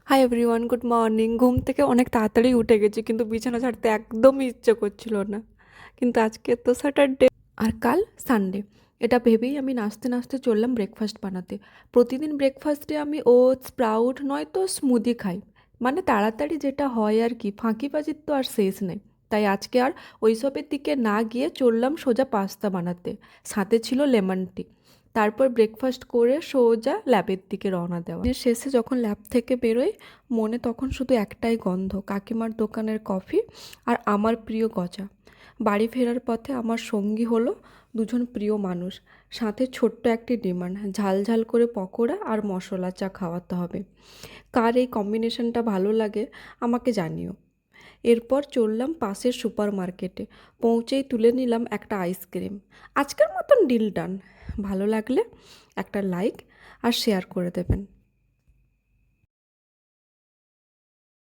Hi everyone, good morning. ঘুম থেকে অনেক তাড়াতাড়ি উঠে গেছি, কিন্তু বিছানা ছাড়তে একদমই ইচ্ছে করছিল না। কিন্তু আজকে তো স্যাটারডে আর কাল সানডে, এটা ভেবেই আমি নাচতে নাচতে চললাম ব্রেকফাস্ট বানাতে। প্রতিদিন ব্রেকফাস্টে আমি ওটস, স্প্রাউট নয়তো স্মুদি খাই, মানে তাড়াতাড়ি যেটা হয় আর কি, ফাঁকিবাজির তো আর শেষ নেই। তাই আজকে আর ওইসবের দিকে না গিয়ে চললাম সোজা পাস্তা বানাতে। সাথে ছিল লেমন টি। তারপর ব্রেকফাস্ট করে সোজা ল্যাবের দিকে রওনা দেওয়া। শেষে যখন ল্যাব থেকে বেরোই, মনে তখন শুধু একটাই গন্ধ, কাকিমার দোকানের কফি আর আমার প্রিয় গজা। বাড়ি ফেরার পথে আমার সঙ্গী হলো দুজন প্রিয় মানুষ, সাথে ছোট্ট একটি ডিমান্ড, ঝাল ঝাল করে পকোড়া আর মশলা চা খাওয়াতে হবে। কার এই কম্বিনেশনটা ভালো লাগে আমাকে জানিও। এরপর চললাম পাশের সুপার মার্কেটে। পৌঁছেই তুলে নিলাম একটা আইসক্রিম। আজকের মতন ডিল ডান। ভালো লাগলে একটা লাইক আর শেয়ার করে দেবেন।